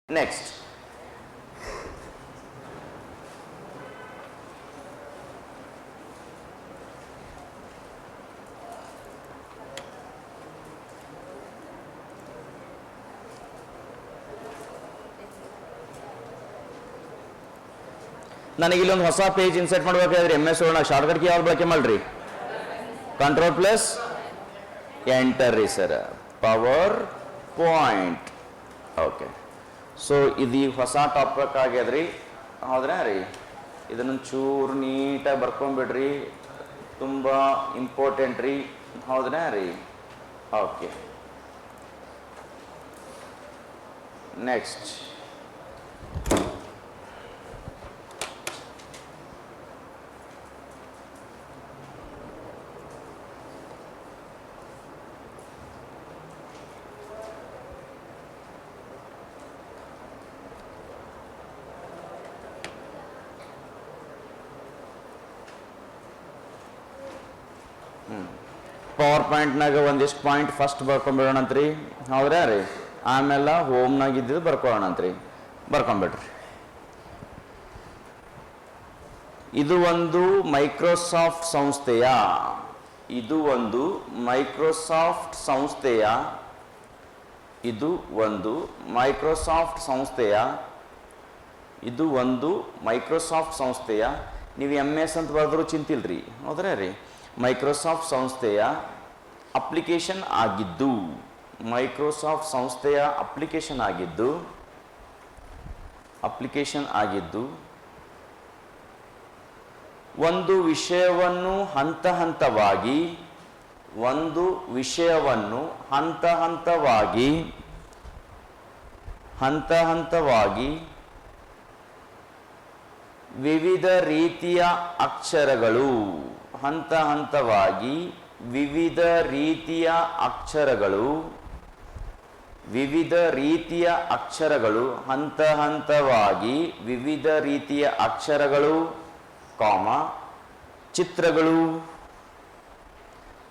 Next ನನಗೆ ಇಲ್ಲೊಂದು ಹೊಸ ಪೇಜ್ ಇನ್ಸರ್ಟ್ ಮಾಡಬೇಕಾದ್ರೆ MS Word ಶಾರ್ಟ್ಕಟ್ ಕೀ ಯಾವ್ದು ಬಳಕೆ ಮಾಡ್ರಿ? ಕಂಟ್ರೋಲ್ ಪ್ಲಸ್ ಎಂಟರ್ ರೀ sir. Power point. Okay, so ಇದು ಹೊಸ ಟಾಪಿಕ್ ಆಗ್ಯದ್ರಿ, ಹೌದ್ರಾ ರೀ? ಇದನ್ನು ಚೂರು ನೀಟಾಗಿ ಬರ್ಕೊಂಡ್ಬಿಡ್ರಿ, ತುಂಬ ಇಂಪಾರ್ಟೆಂಟ್ ರೀ, ಹೌದ್ರಾ ರೀ? ಓಕೆ, ನೆಕ್ಸ್ಟ್ ಪವರ್ ಪಾಯಿಂಟ್ನಾಗ ಒಂದಿಷ್ಟು ಪಾಯಿಂಟ್ ಫಸ್ಟ್ ಬರ್ಕೊಂಡ್ಬಿಡೋಣಂತ್ರಿ, ಹೌದ್ರಾ ರೀ? ಆಮೇಲೆ ಹೋಮ್ನಾಗ ಇದ್ದಿದ್ದು ಬರ್ಕೊಳ್ಳೋಣಂತ್ರಿ, ಬರ್ಕೊಂಡ್ಬಿಡ್ರಿ. ಇದು ಒಂದು ಮೈಕ್ರೋಸಾಫ್ಟ್ ಸಂಸ್ಥೆಯ ಇದು ಒಂದು ಮೈಕ್ರೋಸಾಫ್ಟ್ ಸಂಸ್ಥೆಯ ನೀವು MS ಅಂತ ಬರೆದ್ರು ಚಿಂತಿಲ್ರಿ, ಹೌದ್ರಾ ರೀ? ಮೈಕ್ರೋಸಾಫ್ಟ್ ಸಂಸ್ಥೆಯ ಅಪ್ಲಿಕೇಶನ್ ಆಗಿದ್ದು ಒಂದು ವಿಷಯವನ್ನು ಹಂತ ಹಂತವಾಗಿ ವಿವಿಧ ರೀತಿಯ ಅಕ್ಷರಗಳು ಹಂತ ಹಂತವಾಗಿ ವಿವಿಧ ರೀತಿಯ ಅಕ್ಷರಗಳು,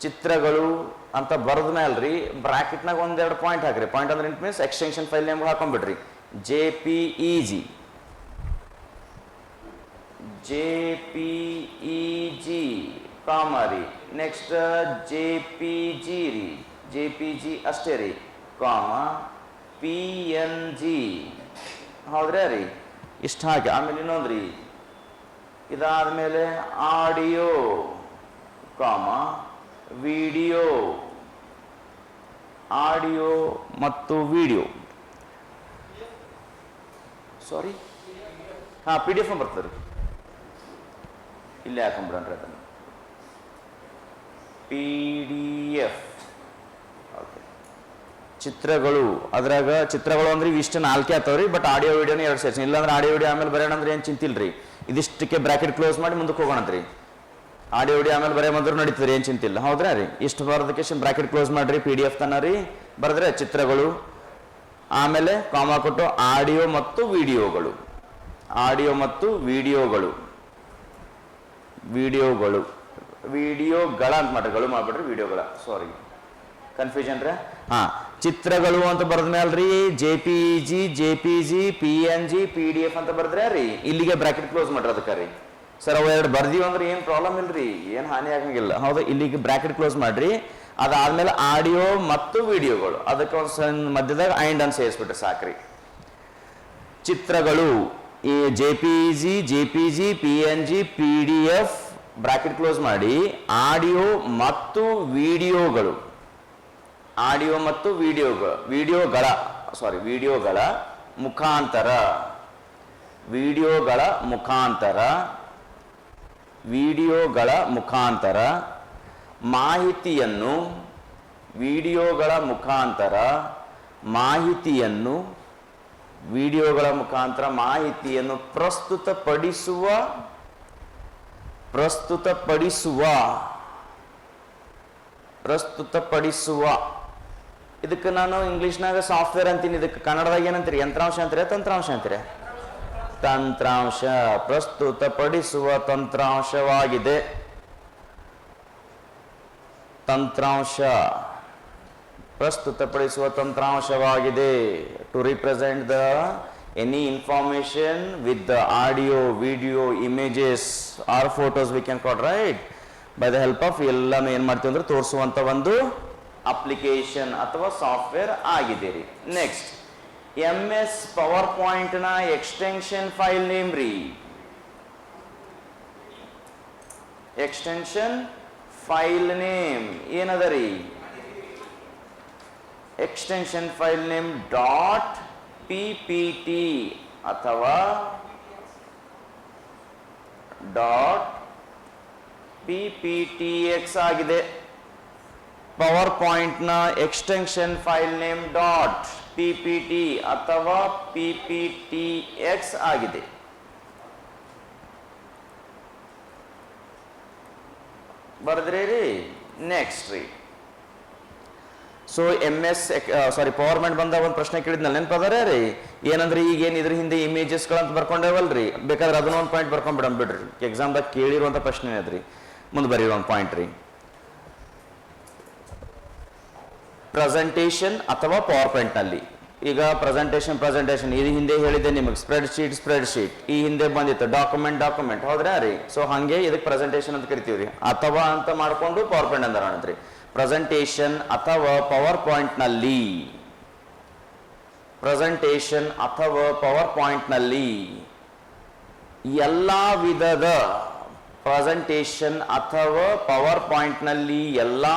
ಚಿತ್ರಗಳು ಅಂತ ಬರೆದ ಮೇಲ್ರಿ ಬ್ರಾಕೆಟ್ನಾಗ ಒಂದೆರಡು ಪಾಯಿಂಟ್ ಹಾಕ್ರಿ. ಪಾಯಿಂಟ್ ಅಂದ್ರೆ it means extension file name ಹಾಕೊಂಡ್ಬಿಡ್ರಿ. JPEG ಕಾಮರಿ, ನೆಕ್ಸ್ಟ್ JPG ಅಷ್ಟೇ ರೀ, PNG, ಹೌದ್ರಾ ರೀ? ಇಷ್ಟ ಹಾಕಿ ಆಮೇಲೆ ಇನ್ನೊಂದ್ರಿ, ಇದಾದ್ಮೇಲೆ ಆಡಿಯೋ, ಆಡಿಯೋ ಮತ್ತು ವಿಡಿಯೋ, ಸಾರಿ PDF ಬರ್ತದೆ, ಇಲ್ಲೇ ಹಾಕೊಂಡ್ಬಿಡನ್ರಿ ಅದನ್ನು, PDF. ಓಕೆ, ಚಿತ್ರಗಳು, ಅದ್ರಾಗ ಚಿತ್ರಗಳು ಅಂದ್ರೆ ಇಷ್ಟು 4 ಆತವ್ರಿ, ಬಟ್ ಆಡಿಯೋ ವಿಡಿಯೋನ 2 ಸೆಕ್ಷನ್. ಇಲ್ಲಾಂದ್ರೆ ಆಡಿಯೋ ವಿಡಿಯೋ ಆಮೇಲೆ ಬರೆಯೋಣ ಅಂದ್ರೆ ಏನು ಚಿಂತಿಲ್ರಿ, ಇದಿಷ್ಟಕ್ಕೆ ಬ್ರಾಕೆಟ್ ಕ್ಲೋಸ್ ಮಾಡಿ ಮುಂದಕ್ಕೆ ಹೋಗೋಣಂತ್ರಿ. ಆಡಿಯೋ ವಿಡಿಯೋ ಆಮೇಲೆ ಬರೆಯ ಬಂದ್ರು ನಡೀತದೆ, ಏನು ಚಿಂತಿಲ್ಲ, ಹೌದ್ರಾ ರೀ? ಇಷ್ಟು ಬರೋದಕ್ಕೆ ಬ್ರಾಕೆಟ್ ಕ್ಲೋಸ್ ಮಾಡ್ರಿ, PDF ತನ ರೀ ಬರೆದ್ರೆ ಚಿತ್ರಗಳು, ಆಮೇಲೆ ಕಾಮಾ ಕೊಟ್ಟು ಆಡಿಯೋ ಮತ್ತು ವಿಡಿಯೋಗಳು ವಿಡಿಯೋಗಳ ಅಂತ ಮಾಡ್ರಿ, ಗಳು ಮಾಡ್ಬಿಡ್ರಿ, ವಿಡಿಯೋಗಳ, ಸಾರಿ ಕನ್ಫ್ಯೂಷನ್ ರೀ. ಚಿತ್ರಗಳು ಅಂತ ಬರೆದ ಮೇಲ್ರಿ JPG, PNG, PDF ಅಂತ ಬರೆದ್ರೆ ರೀ ಇಲ್ಲಿಗೆ ಬ್ರಾಕೆಟ್ ಕ್ಲೋಸ್ ಮಾಡ್ರಿ. ಅದಕ್ಕೆ ರೀ ಸರ್ ಅವು ಎರಡು ಬರ್ದೀವಿ ಅಂದ್ರೆ ಏನು ಪ್ರಾಬ್ಲಮ್ ಇಲ್ರಿ, ಏನು ಹಾನಿ ಆಗಂಗಿಲ್ಲ, ಹೌದಾ? ಇಲ್ಲಿಗೆ ಬ್ರಾಕೆಟ್ ಕ್ಲೋಸ್ ಮಾಡ್ರಿ. ಅದಾದ್ಮೇಲೆ ಆಡಿಯೋ ಮತ್ತು ವಿಡಿಯೋಗಳು, ಅದಕ್ಕೆ ಒಂದು ಸಣ್ಣ ಮಧ್ಯದಾಗ ಐಂಡ್ ಅಂತ ಸೇರಿಸ್ಬಿಟ್ರೆ ಸಾಕ್ರಿ. ಚಿತ್ರಗಳು JPG, PNG, PDF bracket close ಮಾಡಿ, ಆಡಿಯೋ ಮತ್ತು ವಿಡಿಯೋಗಳ ಮುಖಾಂತರ ಮಾಹಿತಿಯನ್ನು ಪ್ರಸ್ತುತಪಡಿಸುವ ಇದಕ್ಕೆ ನಾನು ಇಂಗ್ಲಿಷ್ನಾಗ ಸಾಫ್ಟ್ವೇರ್ ಅಂತೀನಿ, ಇದಕ್ಕೆ ಕನ್ನಡದಾಗ ಏನಂತೀರಿ? ಯಂತ್ರಾಂಶ ಅಂತೀರ, ತಂತ್ರಾಂಶ ಅಂತೀರ? ತಂತ್ರಾಂಶ. ಪ್ರಸ್ತುತಪಡಿಸುವ ತಂತ್ರಾಂಶವಾಗಿದೆ. ತಂತ್ರಾಂಶ ಪ್ರಸ್ತುತಪಡಿಸುವ ತಂತ್ರಾಂಶವಾಗಿದೆ. To represent the any information with the audio, video, images or photos we can call write by the help of ಎಲ್ಲಾನು ಏನ್ ಮಾಡ್ತೀವಿ ಅಂದ್ರೆ ತೋರಿಸುವಂತ ಒಂದು ಅಪ್ಲಿಕೇಶನ್ ಅಥವಾ ಸಾಫ್ಟ್ವೇರ್ ಆಗಿದೆ ರೀ. ನೆಕ್ಸ್ಟ್ MS ಪವರ್ ಪಾಯಿಂಟ್ ನ ಎಕ್ಸ್ಟೆನ್ಷನ್ ಫೈಲ್ ನೇಮ್ ರೀ. ಎಕ್ಸ್ಟೆನ್ಷನ್ ಫೈಲ್ ನೇಮ್ ಏನದ ರೀ? ಎಕ್ಸ್ಟೆನ್ಷನ್ ಫೈಲ್ ನೇಮ್ .ppt ಅಥವಾ .pptx ಆಗಿದೆ. ಪವರ್ ಪಾಯಿಂಟ್ ನ ಎಕ್ಸ್ಟೆನ್ಷನ್ ಫೈಲ್ ನೇಮ್ .ppt ಅಥವಾ pptx ಆಗಿದೆ. ಬರ್ದ್ರಿ ರೀ. ನೆಕ್ಸ್ಟ್ ರೀ, ಸೊ ಪವರ್ ಪಾಯಿಂಟ್ ಬಂದಾಗ ಒಂದು ಪ್ರಶ್ನೆ ಕೇಳಿದ್ನಲ್ಲ, ನೆನಪದಾರ ರೀ? ಏನಂದ್ರೆ ಈಗೇನು ಇದ್ರ ಹಿಂದೆ ಇಮೇಜಸ್ಗಳಂತ ಬರ್ಕೊಂಡೇವಲ್ರಿ, ಬೇಕಾದ್ರೆ ಅದನ್ನ ಒಂದು ಪಾಯಿಂಟ್ ಬರ್ಕೊಂಡ್ಬಿಡಂ ಬಿಡ್ರಿ. ಎಕ್ಸಾಮ್ದಾಗ ಕೇಳಿರುವಂಥ ಪ್ರಶ್ನೆ ಅದ್ರಿ, ಮುಂದೆ ಬರೀ ಒಂದು ಪಾಯಿಂಟ್ ರೀ. ಪ್ರೆಸೆಂಟೇಷನ್ ಅಥವಾ ಪವರ್ ಪಾಯಿಂಟ್ ನಲ್ಲಿ ಈಗ ಪ್ರೆಸೆಂಟೇಷನ್ ಇದು ಹಿಂದೆ ಹೇಳಿದೆ ನಿಮಗೆ, ಸ್ಪ್ರೆಡ್ ಶೀಟ್ ಈ ಹಿಂದೆ ಬಂದಿತ್ತು, ಡಾಕ್ಯುಮೆಂಟ್ ಹೌದ್ರಾ ರೀ? ಸೊ ಹಂಗೆ ಇದಕ್ಕೆ ಪ್ರೆಸೆಂಟೇಷನ್ ಅಂತ ಕರಿತೀವಿ ರೀ. ಅಥವಾ ಅಂತ ಮಾಡ್ಕೊಂಡು ಪವರ್ ಪಾಯಿಂಟ್ ಅಂತ ಅನ್ನತ್ರಿ. ಪ್ರೆಸೆಂಟೇಷನ್ ಅಥವಾ ಪವರ್ ಪಾಯಿಂಟ್ ನಲ್ಲಿ ಎಲ್ಲಾ ವಿಧದ ಪ್ರೆಸೆಂಟೇಷನ್ ಅಥವಾ ಪವರ್ ಪಾಯಿಂಟ್ ನಲ್ಲಿ ಎಲ್ಲಾ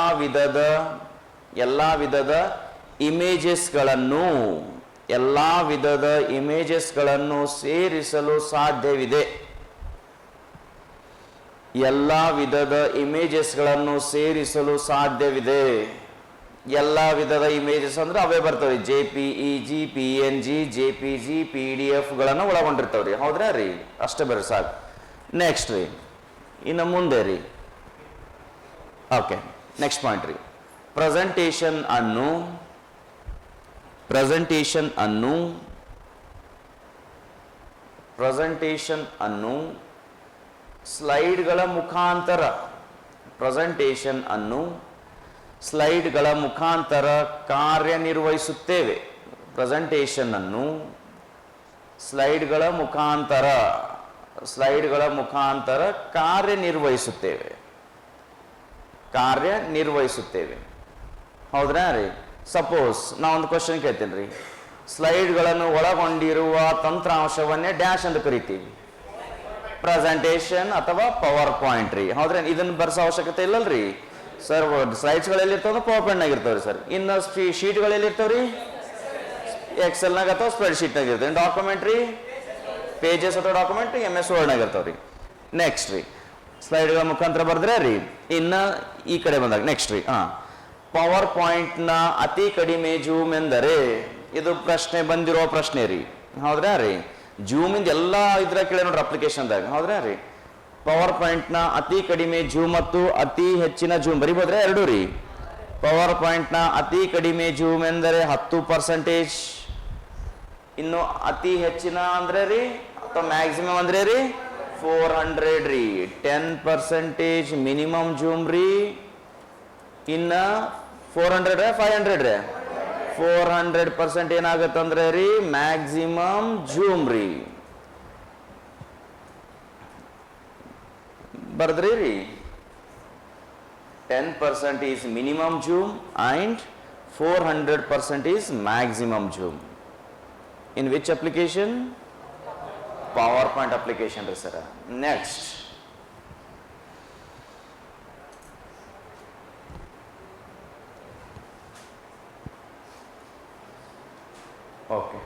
ವಿಧದ ಇಮೇಜಸ್ಗಳನ್ನು ಸೇರಿಸಲು ಸಾಧ್ಯವಿದೆ. ಎಲ್ಲಾ ವಿಧದ ಇಮೇಜಸ್ ಅಂದ್ರೆ ಅವೇ ಬರ್ತವೆ. JPEG, PNG, JPG, PDF ಗಳನ್ನು ಒಳಗೊಂಡಿರ್ತಾವ್ರಿ. ಹೌದ್ರಾ ರೀ? ಅಷ್ಟೇ ಬರ್ರಿ ಸಾಕು. ನೆಕ್ಸ್ಟ್ ರೀ, ಇನ್ನು ಮುಂದೆ ರೀ. ಓಕೆ, ನೆಕ್ಸ್ಟ್ ಪಾಯಿಂಟ್ ರೀ. ಪ್ರೆಸೆಂಟೇಷನ್ ಅನ್ನು ಸ್ಲೈಡ್ಗಳ ಮುಖಾಂತರ ಕಾರ್ಯನಿರ್ವಹಿಸುತ್ತೇವೆ. ಹೌದ್ರಾ ರೀ? ಸಪೋಸ್ ನಾ ಒಂದು ಕ್ವಶನ್ ಕೇಳ್ತೀನಿ ರೀ. ಸ್ಲೈಡ್ಗಳನ್ನು ಒಳಗೊಂಡಿರುವ ತಂತ್ರಾಂಶವನ್ನೇ ಡ್ಯಾಶ್ ಅಂತ ಕರಿತೀವಿ. ಪ್ರೆಸೆಂಟೇಷನ್ ಅಥವಾ ಪವರ್ ಪಾಯಿಂಟ್ ರೀ. ಹೌದ್ರಾ? ಇದನ್ನ ಬರ್ಸೋ ಅವಶ್ಯಕತೆ ಇಲ್ಲಲ್ರಿ ಸರ್. ಸ್ಲೈಡ್ಸ್ಗಳಲ್ಲಿ ಇರ್ತಾವ, ಪವರ್ ಪಾಯಿಂಟ್ ನಾಗ ಇರ್ತಾವ್ರಿ ಸರ್. ಇನ್ನು ಶೀಟ್ಗಳಲ್ಲಿ ಇರ್ತಾವ್ರಿ, ಎಕ್ಸೆಲ್ ನಾಗ ಅಥವಾ ಸ್ಪ್ರೆಡ್ ಶೀಟ್ ನಾಗ ಇರ್ತಾವೆ. ಡಾಕ್ಯುಮೆಂಟ್ ರೀ, ಪೇಜಸ್ ಅಥವಾ ಡಾಕ್ಯುಮೆಂಟ್ MS ವರ್ಡ್ ನಾಗ ಇರ್ತಾವ್ರಿ. ನೆಕ್ಸ್ಟ್ ರೀ, ಸ್ಲೈಡ್ಗಳ ಮುಖಾಂತರ ಬರ್ದ್ರೆ ರೀ. ಇನ್ನ ಈ ಕಡೆ ಬಂದಾಗ ನೆಕ್ಸ್ಟ್ ರೀ, ಪವರ್ ಪಾಯಿಂಟ್ ನ ಅತಿ ಕಡಿಮೆ ಜೂಮ್ ಎಂದರೆ, ಇದು ಪ್ರಶ್ನೆ ಬಂದಿರೋ ಪ್ರಶ್ನೆ ರೀ. ಹೌದ್ರಾ ರೀ? ಜೂಮ್ ಇಂದ ಎಲ್ಲಾ ಇದ್ರ ಕೇಳಿ ನೋಡ್ರಿ ಅಪ್ಲಿಕೇಶನ್ದಾಗ. ಹೌದ್ರಾ ರೀ? ಪವರ್ ಪಾಯಿಂಟ್ ನ ಅತಿ ಕಡಿಮೆ ಜೂಮ್ ಮತ್ತು ಅತಿ ಹೆಚ್ಚಿನ ಜೂಮ್ ಬರಿಬೋದ್ರೆ ಎರಡು ರೀ. ಪವರ್ ಪಾಯಿಂಟ್ ನ ಅತಿ ಕಡಿಮೆ ಜೂಮ್ ಎಂದರೆ 10%. ಇನ್ನು ಅತಿ ಹೆಚ್ಚಿನ ಅಂದ್ರೆ ರೀ ಅಥವಾ ಮ್ಯಾಕ್ಸಿಮಮ್ ಅಂದ್ರೆ ರೀ 400 ರೀ. 10% ಮಿನಿಮಮ್ ಜೂಮ್ ರೀ. ಇನ್ನ 400 500 ರೀ. 400% ಏನಾಗತ್ತಂದ್ರೆ ರೀ ಮ್ಯಾಕ್ಸಿಮಮ್ ಜೂಮ್ ರೀ. ಬರ್ದ್ರಿ ರೀ? 10% is minimum zoom and 400% is maximum zoom. In which application? PowerPoint application ರೀ ಸರ್. ನೆಕ್ಸ್ಟ್ ಓಕೆ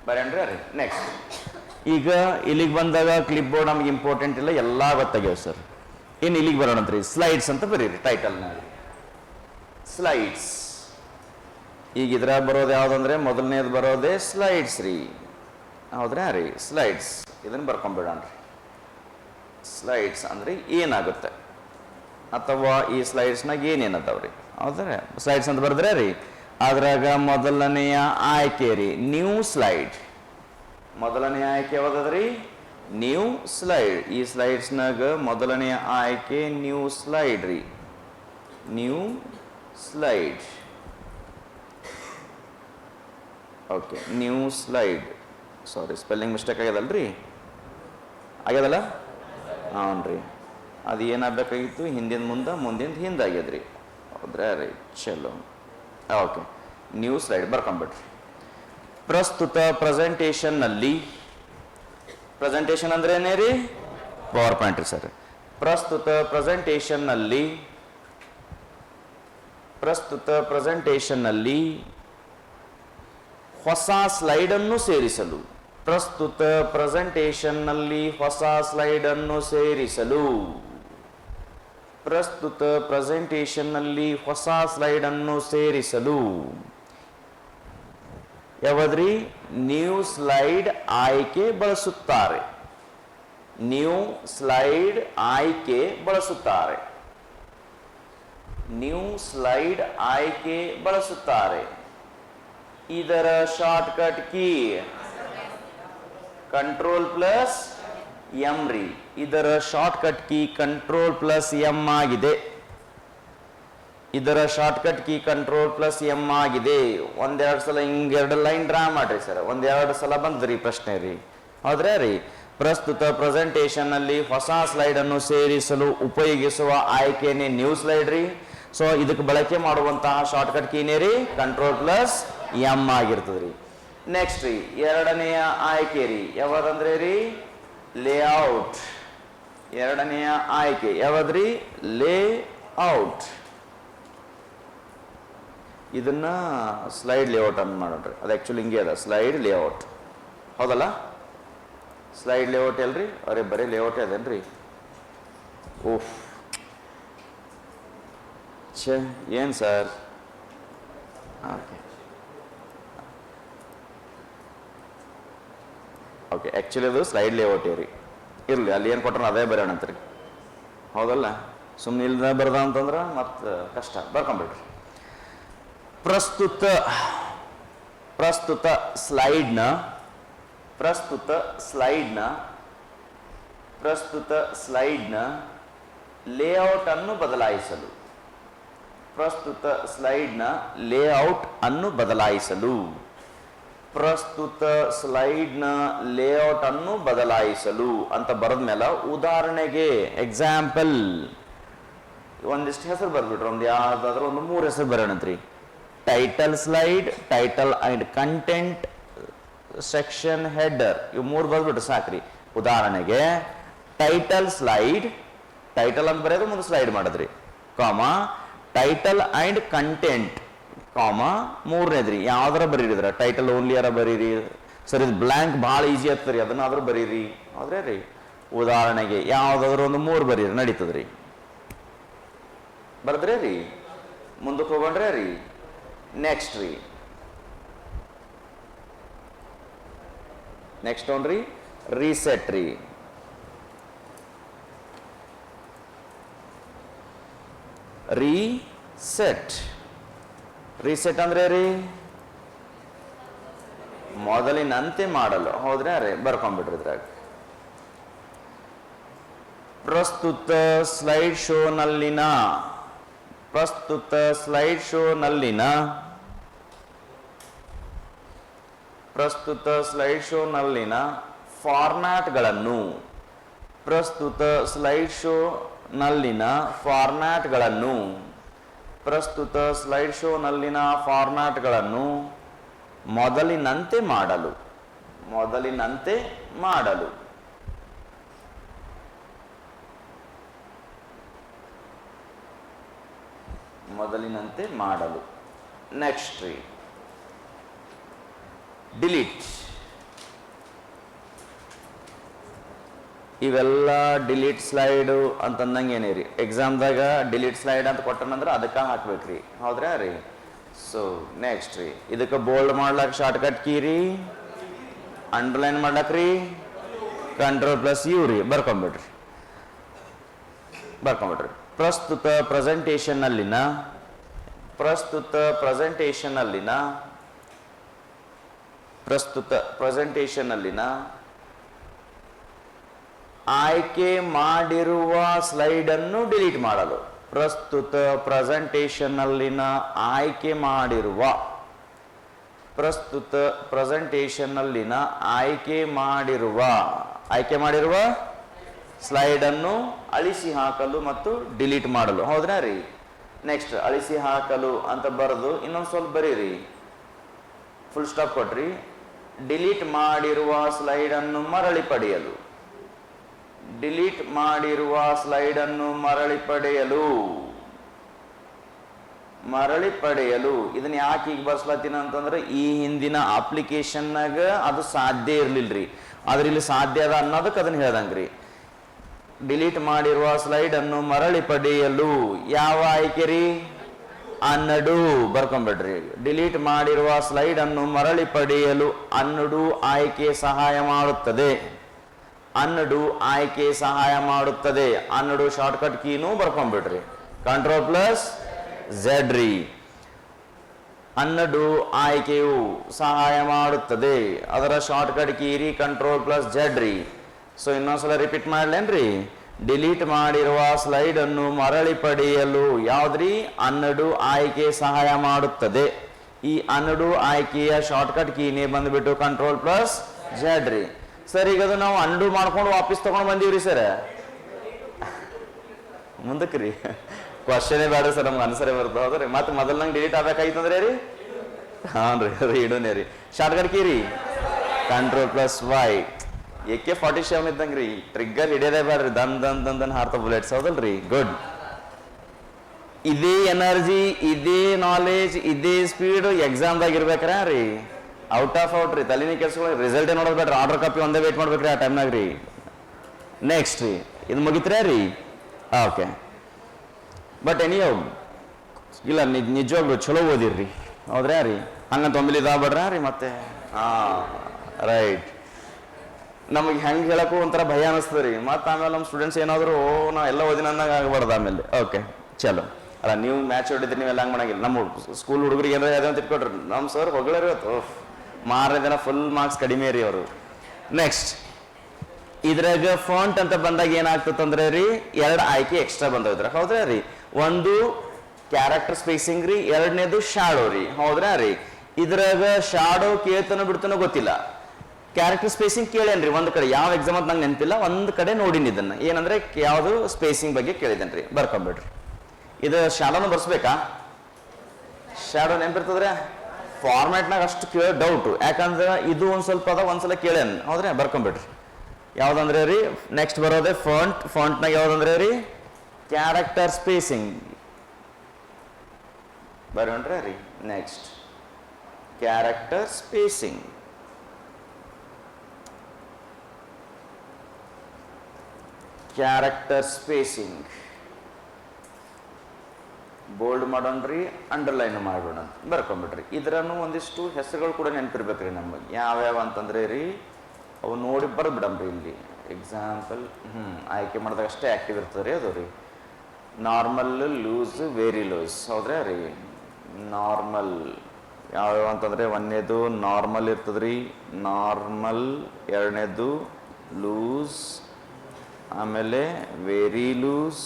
ಬರೇನ್ರಿ ರೀ. ನೆಕ್ಸ್ಟ್ ಈಗ ಇಲ್ಲಿಗೆ ಬಂದಾಗ ಕ್ಲಿಪ್ ಬೋರ್ಡ್ ನಮ್ಗೆ ಇಂಪಾರ್ಟೆಂಟ್ ಇಲ್ಲ, ಎಲ್ಲ ಗೊತ್ತಾಗ್ಯಾವ ಸರ್. ಇನ್ನು ಇಲ್ಲಿಗೆ ಬರೋಣಂತ್ರಿ. ಸ್ಲೈಡ್ಸ್ ಅಂತ ಬರೀರಿ ಟೈಟಲ್ನಲ್ಲಿ. ಸ್ಲೈಡ್ಸ್ ಈಗ ಇದ್ರಾಗ ಬರೋದು ಯಾವುದಂದ್ರೆ ಮೊದಲನೇದು ಬರೋದೇ ಸ್ಲೈಡ್ಸ್ ರೀ. ಹೌದ್ರಾ ರೀ? ಸ್ಲೈಡ್ಸ್ ಇದನ್ನು ಬರ್ಕೊಂಡ್ಬಿಡೋಣ್ರಿ. ಸ್ಲೈಡ್ಸ್ ಅಂದ್ರೆ ಏನಾಗುತ್ತೆ ಅಥವಾ ಈ ಸ್ಲೈಡ್ಸ್ನಾಗ ಏನೇನದವ್ರಿ. ಹೌದ್ರಾ? ಸ್ಲೈಡ್ಸ್ ಅಂತ ಬರೆದ್ರೆ ರೀ ಅದ್ರಾಗ ಮೊದಲನೆಯ ಆಯ್ಕೆ ರೀ ನ್ಯೂ ಸ್ಲೈಡ್. ಮೊದಲನೆಯ ಆಯ್ಕೆ ಯಾವ್ದದ್ರಿ? New slide. ಈ ಸ್ಲೈಡ್ಸ್ನಾಗ ಮೊದಲನೆಯ ಆಯ್ಕೆ ನ್ಯೂ ಸ್ಲೈಡ್ ರೀ. New slide. Okay, new slide. Sorry, spelling mistake ಆಗ್ಯದಲ್ರಿ? ಆಗ್ಯದಲ್ಲ? ಹಾಂ ರೀ, ಅದು ಏನಾಗಬೇಕಾಗಿತ್ತು? ಹಿಂದಿನ ಮುಂದೆ, ಮುಂದಿನ ಹಿಂದೆ ಆಗ್ಯದ್ರಿ. ಹೌದ್ರಾ ರೀ? ಚಲೋ. ಓಕೆ, ನ್ಯೂ ಸ್ಲೈಡ್ ಬರ್ಕೊಂಬಿಡ್ರಿ. ಪ್ರಸ್ತುತ ಪ್ರೆಸೆಂಟೇಷನ್ನಲ್ಲಿ, ಪ್ರೆಸೆಂಟೇಷನ್ ಅಂದ್ರೆ ಏನೇ ರೀ? ಪವರ್ ಪಾಯಿಂಟ್ ರೀ ಸರ್. ಪ್ರಸ್ತುತ ಪ್ರೆಸೆಂಟೇಷನ್ನಲ್ಲಿ ಹೊಸ ಸ್ಲೈಡನ್ನು ಸೇರಿಸಲು. ಪ್ರಸ್ತುತ ಪ್ರೆಸೆಂಟೇಷನ್ನಲ್ಲಿ ಹೊಸ ಸ್ಲೈಡನ್ನು ಸೇರಿಸಲು. ಪ್ರಸ್ತುತ ಪ್ರೆಸೆಂಟೇಷನ್ನಲ್ಲಿ ಹೊಸ ಸ್ಲೈಡನ್ನು ಸೇರಿಸಲು ಯಾವದ್ರಿ? ನ್ಯೂ ಸ್ಲೈಡ್ ಆಯ್ಕೆ ಬಳಸುತ್ತಾರೆ. ನ್ಯೂ ಸ್ಲೈಡ್ ಆಯ್ಕೆ ಬಳಸುತ್ತಾರೆ. ನ್ಯೂ ಸ್ಲೈಡ್ ಆಯ್ಕೆ ಬಳಸುತ್ತಾರೆ. ಇದರ shortcut key control plus M ರೀ. ಇದರ shortcut key control plus M ಆಗಿದೆ. ಇದರ shortcut key control plus M ಆಗಿದೆ. ಒಂದೆರಡು ಸಲ ಹಿಂಗೆರಡು ಲೈನ್ ಡ್ರಾ ಮಾಡ್ರಿ ಸರ್. ಒಂದೆರಡು ಸಲ ಬಂದ್ರಿ ಪ್ರಶ್ನೆ ರೀ. ಹೌದ್ರಾ ರೀ? ಪ್ರಸ್ತುತ ಪ್ರೆಸೆಂಟೇಷನ್ ನಲ್ಲಿ ಹೊಸ ಸ್ಲೈಡ್ ಅನ್ನು ಸೇರಿಸಲು ಉಪಯೋಗಿಸುವ ಆಯ್ಕೆನೇ ನ್ಯೂ ಸ್ಲೈಡ್ ರೀ. ಸೊ ಇದಕ್ಕೆ ಬಳಕೆ ಮಾಡುವಂತಹ ಶಾರ್ಟ್ಕಟ್ ಕೀನೇ ರೀ ಕಂಟ್ರೋಲ್ ಪ್ಲಸ್ ಎಂ ಆಗಿರ್ತದ್ರಿ. ನೆಕ್ಸ್ಟ್ ರೀ, ಎರಡನೆಯ ಆಯ್ಕೆ ರೀ ಯಾವ್ದಂದ್ರೆ ರೀ? ಲೇಔಟ್. ಎರಡನೆಯ ಆಯ್ಕೆ ಯಾವದ್ರಿ? ಲೇಔಟ್. ಇದನ್ನ ಸ್ಲೈಡ್ ಲೇಔಟ್ ಅನ್ನು ಮಾಡೋಣ್ರಿ. ಅದು ಆಕ್ಚುಲಿ ಹಿಂಗೆ ಅದ, ಸ್ಲೈಡ್ ಲೇಔಟ್. ಹೌದಲ್ಲ? ಸ್ಲೈಡ್ ಲೇಔಟ್ ಅಲ್ರಿ? ಅರೆ ಬರೀ ಲೇಔಟ್ ಅದೇನ್ರಿ? ಓಹ್ ಛೇ, ಏನ್ ಸರ್? ಓಕೆ ಓಕೆ, ಆಕ್ಚುಲಿ ಅದು ಸ್ಲೈಡ್ ಲೇಔಟ್ ರೀ. ಇರ್ಲಿ, ಅಲ್ಲಿ ಏನು ಕೊಟ್ರ ಅದೇ ಬರೋಣಂತ್ರಿ. ಹೌದಲ್ಲ? ಸುಮ್ಮನೆ ಇಲ್ದ ಬರ್ದ ಅಂತಂದ್ರೆ ಮತ್ತೆ ಕಷ್ಟ. ಬರ್ಕೊಂಬಿಡ್ರಿ. ಪ್ರಸ್ತುತ ಸ್ಲೈಡ್ನ ಲೇಔಟ್ ಅನ್ನು ಬದಲಾಯಿಸಲು. ಪ್ರಸ್ತುತ ಸ್ಲೈಡ್ನ ಲೇಔಟ್ ಅನ್ನು ಬದಲಾಯಿಸಲು. ಪ್ರಸ್ತುತ ಸ್ಲೈಡ್ನ ಲೇಔಟ್ ಅನ್ನು ಬದಲಾಯಿಸಲು ಅಂತ ಬರೆದ್ಮೇಲೆ ಉದಾಹರಣೆಗೆ ಎಕ್ಸಾಂಪಲ್ ಒಂದಿಷ್ಟು ಹೆಸರು ಬರ್ಬಿಟ್ರು. ಒಂದು ಯಾವ್ದಾದ್ರು ಒಂದು 3 ಹೆಸರು ಬರೋಣಂತ್ರಿ. Title slide, title and content, section header. ಇವು 3 ಬರ್ಬಿಟ್ರು ಸಾಕ್ರಿ. ಉದಾಹರಣೆಗೆ ಟೈಟಲ್ ಸ್ಲೈಡ್, ಟೈಟಲ್ ಅಂತ ಬರೆಯೋದು ಮುಂದೆ ಸ್ಲೈಡ್ ಮಾಡಿದ್ರಿ, ಕಾಮ ಟೈಟಲ್ ಅಂಡ್ ಕಂಟೆಂಟ್, ಕಾಮ ಮೂರನೇದ್ರಿ ಯಾವ್ದಾರ ಬರೀರಿದ್ರ. ಟೈಟಲ್ ಓನ್ಲಿ ಯಾರ ಬರೀರಿ ಸರ್. ಇದು ಬ್ಲ್ಯಾಂಕ್ ಭಾಳ ಈಸಿ ಆಗ್ತದ್ರಿ, ಅದನ್ನಾದ್ರೂ ಬರೀರಿ. ಆದ್ರೆ ರೀ ಉದಾಹರಣೆಗೆ ಯಾವ್ದಾದ್ರು ಒಂದು 3 ಬರೀರಿ, ನಡೀತದ್ರಿ. ಬರ್ದ್ರೆ ರೀ ಮುಂದಕ್ಕೆ ಹೋಗೊಂಡ್ರೆ ರೀ. ನೆಕ್ಸ್ಟ್ ರೀ, ನೆಕ್ಸ್ಟ್ ಒನ್ರಿ ರೀಸೆಟ್ ರೀ. ರೀಸೆಟ್ ಅಂದ್ರೆ ರೀ ಮೊದಲಿನಂತೆ ಮಾಡಲು. ಹೌದ್ರೆ ಅರೆ ಬರ್ಕೊಂಡ್ಬಿಟ್ರಿ ಇದ್ರಾಗ. ಪ್ರಸ್ತುತ ಸ್ಲೈಡ್ ಶೋನಲ್ಲಿನ ಫಾರ್ಮ್ಯಾಟ್ಗಳನ್ನು. ಪ್ರಸ್ತುತ ಸ್ಲೈಡ್ ಶೋನಲ್ಲಿನ ಫಾರ್ಮ್ಯಾಟ್ಗಳನ್ನು ಮೊದಲಿನಂತೆ ಮಾಡಲು. ನೆಕ್ಸ್ಟ್ ರೀ ಡಿಲೀಟ್. ಇವೆಲ್ಲ ಡಿಲೀಟ್ ಸ್ಲೈಡು ಅಂತಂದಂಗೆ ಏನೇ ರೀ. ಎಕ್ಸಾಮ್ದಾಗ ಡಿಲೀಟ್ ಸ್ಲೈಡ್ ಅಂತ ಕೊಟ್ಟನಂದ್ರೆ ಅದಕ್ಕೆ ಹಾಕ್ಬೇಕ್ರಿ. ಹೌದ್ರಾ ರೀ? ಸೊ ನೆಕ್ಸ್ಟ್ ರೀ, ಇದಕ್ಕೆ ಬೋಲ್ಡ್ ಮಾಡ್ಲಕ್ ಶಾರ್ಟ್ಕಟ್ ಕೀ ರೀ, ಅಂಡರ್ಲೈನ್ ಮಾಡ್ಲಕ್ರಿ ಕಂಟ್ರೋಲ್ ಪ್ಲಸ್ ಯು ರೀ. ಬರ್ಕೊಂಬಿಡ್ರಿ. ಪ್ರಸ್ತುತ ಪ್ರೆಸೆಂಟೇಷನ್ನಲ್ಲಿನ ಆಯ್ಕೆ ಮಾಡಿರುವ ಸ್ಲೈಡ್ ಅನ್ನು ಡಿಲೀಟ್ ಮಾಡಲು. ಪ್ರಸ್ತುತ ಪ್ರೆಸೆಂಟೇಷನ್ನಲ್ಲಿನ ಆಯ್ಕೆ ಮಾಡಿರುವ ಪ್ರಸ್ತುತ ಪ್ರೆಸೆಂಟೇಷನ್ನಲ್ಲಿನ ಆಯ್ಕೆ ಮಾಡಿರುವ ಸ್ಲೈಡನ್ನು ಅಳಿಸಿ ಹಾಕಲು ಮತ್ತು ಡಿಲೀಟ್ ಮಾಡಲು. ಹೌದ್ರಾ ರೀ? ನೆಕ್ಸ್ಟ್ ಅಳಿಸಿ ಹಾಕಲು ಅಂತ ಬರೆದು ಇನ್ನೊಂದು ಸ್ವಲ್ಪ ಬರೀರಿ, ಫುಲ್ ಸ್ಟಾಪ್ ಕೊಟ್ರಿ. ಡಿಲೀಟ್ ಮಾಡಿರುವ ಸ್ಲೈಡನ್ನು ಮರಳಿ ಪಡೆಯಲು, ಡಿಲೀಟ್ ಮಾಡಿರುವ ಸ್ಲೈಡನ್ನು ಮರಳಿ ಪಡೆಯಲು ಇದನ್ನ ಯಾಕೆ ಈಗ ಬರ್ಸ್ಲತ್ತೀನಿ ಅಂತಂದ್ರೆ ಈ ಹಿಂದಿನ ಅಪ್ಲಿಕೇಶನ್ನಾಗ ಅದು ಸಾಧ್ಯ ಇರ್ಲಿಲ್ರಿ, ಆದ್ರೆ ಇಲ್ಲಿ ಸಾಧ್ಯ ಅದ ಅನ್ನೋದಕ್ಕೆ ಅದನ್ನ ಹೇಳ್ದಂಗ್ರಿ. ಡಿಲೀಟ್ ಮಾಡಿರುವ ಸ್ಲೈಡ್ ಅನ್ನು ಮರಳಿ ಪಡೆಯಲು ಯಾವ ಆಯ್ಕೆ ರೀ? ಅನ್ನಡು. ಬರ್ಕೊಂಬಿಡ್ರಿ. ಡಿಲೀಟ್ ಮಾಡಿರುವ ಸ್ಲೈಡ್ ಅನ್ನು ಮರಳಿ ಪಡೆಯಲು ಅನ್ನಡು ಆಯ್ಕೆ ಸಹಾಯ ಮಾಡುತ್ತದೆ. ಅನ್ನಡು ಆಯ್ಕೆ ಸಹಾಯ ಮಾಡುತ್ತದೆ. ಅನ್ನಡು ಶಾರ್ಟ್ಕಟ್ ಕೀನು ಬರ್ಕೊಂಬಿಡ್ರಿ. ಕಂಟ್ರೋಲ್ ಪ್ಲಸ್ ಝೆಡ್ ರೀ. ಅನ್ನಡು ಆಯ್ಕೆಯು ಸಹಾಯ ಮಾಡುತ್ತದೆ, ಅದರ ಶಾರ್ಟ್ಕಟ್ ಕೀ ರೀ ಕಂಟ್ರೋಲ್ ಪ್ಲಸ್ ಝೆಡ್ ರೀ. ಸೊ ಇನ್ನೊಂದ್ಸಲ ರಿಪೀಟ್ ಮಾಡ್ಲೇನ್ರಿ? ಡಿಲೀಟ್ ಮಾಡಿರುವ ಸ್ಲೈಡ್ ಅನ್ನು ಮರಳಿ ಪಡೆಯಲು ಯಾವ್ದ್ರಿ? ಅನ್ನಡು ಆಯ್ಕೆ ಸಹಾಯ ಮಾಡುತ್ತದೆ. ಈ ಅನ್ನಡು ಆಯ್ಕೆಯ ಶಾರ್ಟ್ಕಟ್ ಕೀನೇ ಬಂದ್ಬಿಟ್ಟು ಕಂಟ್ರೋಲ್ ಪ್ಲಸ್ ಝೆಡ್ ರೀ. ಸರ್ ಈಗ ಅದು ನಾವು ಅಂಡು ಮಾಡ್ಕೊಂಡು ವಾಪಸ್ ತಗೊಂಡು ಬಂದೀವ್ರಿ ಸರ್. ಮುಂದಕ್ಕೆ ರೀ ಕ್ವಶನೇ ಬೇಡ ಸರ್, ನಮ್ಗೆ ಅನ್ಸರೇ ಬರ್ತದೆ. ಹೌದ್ರಿ? ಮತ್ತೆ ಮೊದಲು ನಂಗೆ ಡಿಲೀಟ್ ಆಗ್ಬೇಕಾಯ್ತಂದ್ರೆ ರೀ ಹಾಂ ರೀ ಇಡೋನೇ ರೀ. ಶಾರ್ಟ್ಕಟ್ ಕೀ ರೀ ಕಂಟ್ರೋಲ್ ಪ್ಲಸ್ ವೈ. AK-47 ಇದ್ದಂಗೆ ರೀ, ಟ್ರಿಗ್ಗರ್ ಹಿಡಿಯೋದೇ ಬೇಡ್ರಿ, ದನ್ ಹಾರ್ತ ಬುಲೆಟ್ಸ್. ಹೌದಲ್ರಿ? ಗುಡ್. ಇದೇ ಎನರ್ಜಿ, ಇದೇ ನಾಲೆಜ್, ಇದೇ ಸ್ಪೀಡ್ ಎಕ್ಸಾಮ್ದಾಗ ಇರ್ಬೇಕ್ರ ರೀ. ಔಟ್ ಆಫ್ ಔಟ್ ರೀ, ತಲೆನೇ ಕೆಲ್ಸಗಳು ರಿಸಲ್ಟ್ ಏನು ನೋಡೋದು ಬೇಡ್ರಿ, ಆರ್ಡರ್ ಕಾಪಿ ಒಂದೇ ವೇಟ್ ಮಾಡ್ಬೇಕ್ರಿ ಆ ಟೈಮ್ನಾಗ ರೀ. ನೆಕ್ಸ್ಟ್ ರೀ ಇದು ಮುಗಿತ್ರ್ಯಾ ರೀ? ಓಕೆ. ಬಟ್ ಎನಿಯೋ ಇಲ್ಲ, ನಿಜವಾಗ್ಲು ಚಲೋ ಓದಿರ್ರಿ. ಹೌದ್ರಾ ರೀ? ಹಂಗಂತ ಒಮ್ಮೆಲೆ ಇದಾಗ್ಬೇಡ್ರ ರೀ ಮತ್ತೆ. ಹಾಂ ರೈಟ್. ನಮಗೆ ಹೆಂಗೆ ಹೇಳಕ್ಕೂ ಒಂಥರ ಭಯ ಅನಿಸ್ತದೆ ರೀ. ಮತ್ತು ಆಮೇಲೆ ನಮ್ಮ ಸ್ಟೂಡೆಂಟ್ಸ್ ಏನಾದರೂ ನಾ ಎಲ್ಲ ಓದಿನ ಅಂದಾಗ ಆಗ್ಬಾರ್ದು ಆಮೇಲೆ. ಓಕೆ ಚಲೋ. ಅಲ್ಲ ನೀವು ಮ್ಯಾಚ್ ಹೊಡಿದ್ರಿ, ನೀವೆಲ್ಲ ಹಂಗೆ ಮಾಡಂಗಿಲ್ಲ. ನಮ್ಮ ಸ್ಕೂಲ್ ಹುಡುಗರಿಗೆ ಏನಾರ ಯಾವ್ದು ಅಂತ ಇಟ್ಕೊಡ್ರಿ, ನಮ್ಮ ಸರ್ ಹೊಗಳರಿ ಇವತ್ತು ಮಾರನೇ ದಿನ ಫುಲ್ ಮಾರ್ಕ್ಸ್ ಕಡಿಮೆ ರೀ ಅವರು. ನೆಕ್ಸ್ಟ್ ಇದ್ರಾಗ ಫಾಂಟ್ ಅಂತ ಬಂದಾಗ ಏನಾಗ್ತದಂದ್ರೆ ರೀ, ಎರಡು ಆಯ್ಕೆ ಎಕ್ಸ್ಟ್ರಾ ಬಂದೋದ್ರ. ಹೌದ್ರಾ ರೀ? ಒಂದು ಕ್ಯಾರೆಕ್ಟರ್ ಸ್ಪೇಸಿಂಗ್ ರೀ, ಎರಡನೇದು ಶಾಡೋ ರೀ. ಹೌದ್ರಾ ರೀ? ಇದ್ರಾಗ ಶಾಡೋ ಕೇಳ್ತಾನೋ ಬಿಡ್ತಾನೋ ಗೊತ್ತಿಲ್ಲ, ಕ್ಯಾರೆಕ್ಟರ್ ಸ್ಪೇಸಿಂಗ್ ಕೇಳೇನ್ರಿ ಒಂದು ಕಡೆ. ಯಾವ ಎಕ್ಸಾಮ್ ಅಂತ ನಂಗೆ ನೆನಪಿಲ್ಲ, ಒಂದು ಕಡೆ ನೋಡಿನಿ ಇದನ್ನ. ಏನಂದ್ರೆ ಯಾವುದು ಸ್ಪೇಸಿಂಗ್ ಬಗ್ಗೆ ಕೇಳಿದೇನ್ರಿ. ಬರ್ಕೊಂಬಿಡ್ರಿ. ಇದು ಶಾಡೋನು ಬರ್ಸ್ಬೇಕಾ? ಶಾಡೋ ನೆನಪಿರ್ತದ್ರೆ ಫಾರ್ಮ್ಯಾಟ್ನಾಗ ಅಷ್ಟು ಕೇಳೋ ಡೌಟು, ಯಾಕಂದ್ರೆ ಇದು ಒಂದು ಸ್ವಲ್ಪ ಅದ, ಒಂದ್ಸಲ ಕೇಳೇನು. ಹೌದ್ರೆ? ಬರ್ಕೊಂಬಿಡ್ರಿ. ಯಾವ್ದಂದ್ರೆ ರೀ ನೆಕ್ಸ್ಟ್ ಬರೋದೆ ಫಾಂಟ್ನಾಗ ಯಾವ್ದಂದ್ರೆ ರೀ ಕ್ಯಾರೆಕ್ಟರ್ ಸ್ಪೇಸಿಂಗ್. ಬರೋಣ್ರಿ ರೀ. Next character spacing. Character spacing bold ಮಾಡೋಣ್ರಿ, ಅಂಡರ್ಲೈನ್ ಮಾಡೋಣ, ಬರ್ಕೊಂಬಿಡ್ರಿ. ಇದ್ರನ್ನು ಒಂದಿಷ್ಟು ಹೆಸರುಗಳು ಕೂಡ ನೆನಪಿರ್ಬೇಕ್ರಿ ನಮಗೆ. ಯಾವ್ಯಾವ ಅಂತಂದ್ರೆ ರೀ ಅವು ನೋಡಿ ಬರ್ಬಿಡಮ್ರಿ ಇಲ್ಲಿ. ಎಕ್ಸಾಂಪಲ್ ಆಯ್ಕೆ ಮಾಡಿದಾಗ ಅಷ್ಟೇ ಆ್ಯಕ್ಟಿವ್ ಇರ್ತದೆ ರೀ ಅದು ರೀ. Normal, loose, very loose. ಹೌದ್ರಾ ರೀ? ನಾರ್ಮಲ್ ಯಾವ್ಯಾವ ಅಂತಂದರೆ ಒಂದನೇದು ನಾರ್ಮಲ್ ಇರ್ತದ್ರಿ, ನಾರ್ಮಲ್. ಎರಡನೇದು ಲೂಸ್, ಆಮೇಲೆ ವೆರಿ ಲೂಸ್.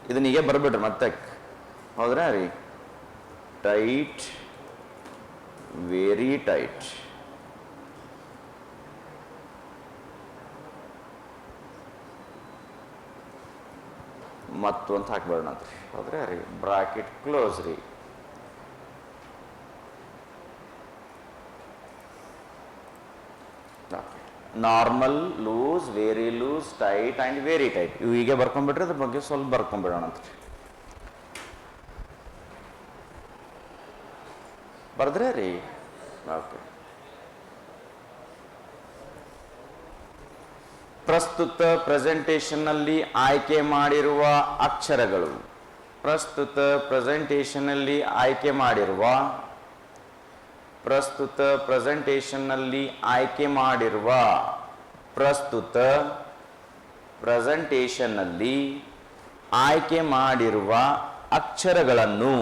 ಇದನ್ನ ಹೀಗೆ ಬರ್ಬಿಡ್ರಿ ಮತ್ತೆ. ಹೌದ್ರಾ ರೀ? Tight, very tight. ಮತ್ತು ಅಂತ ಹಾಕ್ಬೇಡ ಅಂತ. ಹೌದ್ರಾ ರೀ? ಬ್ರಾಕೆಟ್ ಕ್ಲೋಸ್ ರೀ. Normal, loose, very loose, tight and very tight. ಇವು ಹೀಗೆ ಬರ್ಕೊಂಡ್ಬಿಟ್ರೆ ಅದ್ರ ಬಗ್ಗೆ ಸ್ವಲ್ಪ ಬರ್ಕೊಂಡ್ಬಿಡೋಣ ಅಂತ. ಬರ್ದ್ರೆ ರೀ? ಓಕೆ. ಪ್ರಸ್ತುತ ಪ್ರೆಸೆಂಟೇಷನ್ನಲ್ಲಿ ಆಯ್ಕೆ ಮಾಡಿರುವ ಅಕ್ಷರಗಳು. ಪ್ರಸ್ತುತ ಪ್ರೆಸೆಂಟೇಷನ್ನಲ್ಲಿ ಆಯ್ಕೆ ಮಾಡಿರುವ ಪ್ರಸ್ತುತ ಪ್ರೆಸೆಂಟೇಷನ್ನಲ್ಲಿ ಆಯ್ಕೆ ಮಾಡಿರುವ ಪ್ರಸ್ತುತ ಪ್ರೆಸೆಂಟೇಷನ್ನಲ್ಲಿ ಆಯ್ಕೆ ಮಾಡಿರುವ ಅಕ್ಷರಗಳನ್ನು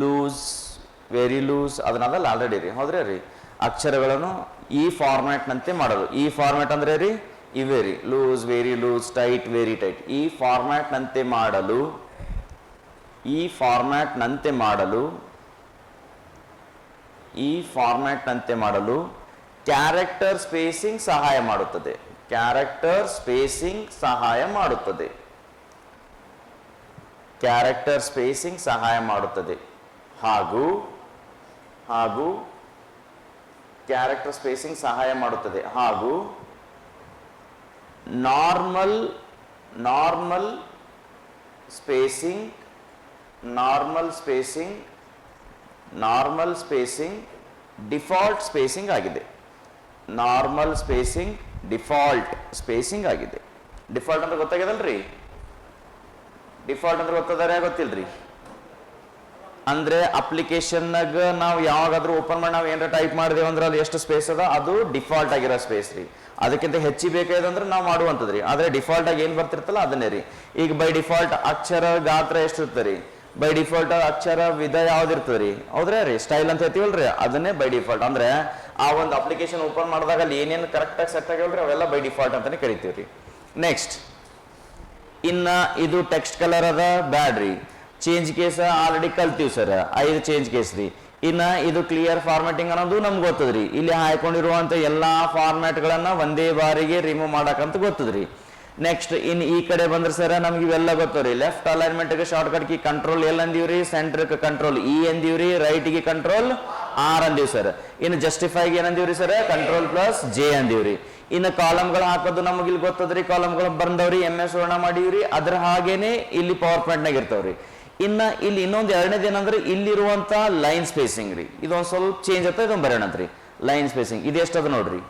ಲೂಸ್, ವೆರಿ ಲೂಸ್ ಅದನ್ನದಲ್ಲ ಆಲ್ರೆಡಿ ರೀ. ಹೌದ್ರಿ ರೀ? ಅಕ್ಷರಗಳನ್ನು ಈ ಫಾರ್ಮ್ಯಾಟ್ನಂತೆ ಮಾಡೋದು. ಈ ಫಾರ್ಮ್ಯಾಟ್ ಅಂದ್ರೆ ರೀ ಇವೇ ರೀ, loose, very loose, tight, very tight. ಈ ಫಾರ್ಮ್ಯಾಟ್ನಂತೆ ಮಾಡಲು ಕ್ಯಾರೆಕ್ಟರ್ ಸ್ಪೇಸಿಂಗ್ ಸಹಾಯ ಮಾಡುತ್ತದೆ. ಹಾಗೂ ಕ್ಯಾರೆಕ್ಟರ್ ಸ್ಪೇಸಿಂಗ್ ಸಹಾಯ ಮಾಡುತ್ತದೆ ಹಾಗೂ ನಾರ್ಮಲ್ ಸ್ಪೇಸಿಂಗ್ ಡಿಫಾಲ್ಟ್ ಸ್ಪೇಸಿಂಗ್ ಆಗಿದೆ. ಡಿಫಾಲ್ಟ್ ಅಂದ್ರೆ ಗೊತ್ತಾಗ್ಯದಲ್ರಿ? ಡಿಫಾಲ್ಟ್ ಅಂದ್ರೆ ಗೊತ್ತಿಲ್ರಿ? ಅಂದ್ರೆ ಅಪ್ಲಿಕೇಶನ್ನಾಗ ನಾವು ಯಾವಾಗಾದ್ರೂ ಓಪನ್ ಮಾಡಿ ನಾವು ಏನಾರ ಟೈಪ್ ಮಾಡಿದೇವೆ ಅಂದ್ರೆ ಅಲ್ಲಿ ಎಷ್ಟು ಸ್ಪೇಸ್ ಅದ ಅದು ಡಿಫಾಲ್ಟ್ ಆಗಿರೋ ಸ್ಪೇಸ್ ರೀ. ಅದಕ್ಕಿಂತ ಹೆಚ್ಚಿ ಬೇಕಾದಂದ್ರೆ ನಾವು ಮಾಡುವಂಥದ್ರಿ. ಆದ್ರೆ ಡಿಫಾಲ್ಟ್ ಆಗಿ ಏನ್ ಬರ್ತಿರ್ತಲ್ಲ ಅದನ್ನೇ ರೀ. ಈಗ ಬೈ ಡಿಫಾಲ್ಟ್ ಅಕ್ಷರ ಗಾತ್ರ ಎಷ್ಟಿರ್ತದೆ ರೀ? ಬೈ ಡಿಫಾಲ್ಟ್ ಅಕ್ಷರ ವಿಧ ಯಾವ್ದಿರ್ತದೆ ರೀ? ಹೌದ್ರಾ ರೀ? ಸ್ಟೈಲ್ ಅಂತ ಹೇಳ್ತೀವಲ್ರಿ, ಅದನ್ನೇ ಬೈ ಡಿಫಾಲ್ಟ್. ಅಂದ್ರೆ ಆ ಒಂದು ಅಪ್ಲಿಕೇಶನ್ ಓಪನ್ ಮಾಡಿದಾಗ ಅಲ್ಲಿ ಏನೇನು ಕರೆಕ್ಟ್ ಆಗಿ ಸೆಟ್ ಆಗಿಲ್ರಿ ಅವೆಲ್ಲ ಬೈ ಡಿಫಾಲ್ಟ್ ಅಂತಾನೆ ಕರಿತೀವ್ರಿ. ನೆಕ್ಸ್ಟ್, ಇನ್ನ ಇದು ಟೆಕ್ಸ್ಟ್ ಕಲರ್ ಅದ ಬ್ಯಾಡ್ರಿ. ಚೇಂಜ್ ಕೇಸ್ ಆಲ್ರೆಡಿ ಕಲ್ತೀವಿ ಸರ್, 5 ಚೇಂಜ್ ಕೇಸ್ ರೀ. ಇನ್ನ ಇದು ಕ್ಲಿಯರ್ ಫಾರ್ಮ್ಯಾಟಿಂಗ್ ಅನ್ನೋದು ನಮ್ಗೆ ಗೊತ್ತದ್ರಿ. ಇಲ್ಲಿ ಹಾಕೊಂಡಿರುವಂತ ಎಲ್ಲಾ ಫಾರ್ಮ್ಯಾಟ್ ಗಳನ್ನ ಒಂದೇ ಬಾರಿಗೆ ರಿಮೂವ್ ಮಾಡಕಂತ ಗೊತ್ತದ್ರಿ. ನೆಕ್ಸ್ಟ್ ಇನ್ ಈ ಕಡೆ ಬಂದ್ರೆ ಸರ್ ನಮ್ಗೆ ಇವೆಲ್ಲ ಗೊತ್ತವ್ರಿ. ಲೆಫ್ಟ್ ಅಲೈನ್ಮೆಂಟ್ ಗೆ ಶಾರ್ಟ್ ಕಟ್ ಕಿ ಕಂಟ್ರೋಲ್ ಎಲ್ ಅಂದೀವ್ರಿ, ಸೆಂಟರ್ ಕಂಟ್ರೋಲ್ ಇ ಅಂದೀವ್ರಿ, ರೈಟ್ ಗೆ ಕಂಟ್ರೋಲ್ ಆರ್ ಅಂದೀವಿ ಸರ್. ಇನ್ನು ಜಸ್ಟಿಫೈಗೆ ಏನಂದೀವ್ರಿ ಸರ್? ಕಂಟ್ರೋಲ್ ಪ್ಲಸ್ ಜೆ ಅಂದೀವ್ರಿ. ಇನ್ನು ಕಾಲಮ್ಗಳು ಹಾಕೋದು ನಮಗೆ ಇಲ್ಲಿ ಗೊತ್ತದ್ರಿ. ಕಾಲಮ್ಗಳು ಬಂದವ್ರಿ, MS ವರ್ಣ ಮಾಡೀವ್ರಿ. ಅದ್ರ ಹಾಗೇನೆ ಇಲ್ಲಿ ಪವರ್ ಪಾಯಿಂಟ್ ನಾಗ ಇರ್ತಾವ್ರಿ. ಇನ್ನ ಇಲ್ಲಿ ಇನ್ನೊಂದು ಎರಡನೇದು ಏನಂದ್ರೆ ಇಲ್ಲಿರುವಂತ ಲೈನ್ ಸ್ಪೇಸಿಂಗ್ ರೀ. ಇದೊಂದು ಸ್ವಲ್ಪ ಚೇಂಜ್ ಆಗ್ತದೆ, ಇದೊಂದು ಬರೋಣಂತ್ರಿ. ಲೈನ್ ಸ್ಪೇಸಿಂಗ್ ಇದು ಎಷ್ಟದ ನೋಡ್ರಿ?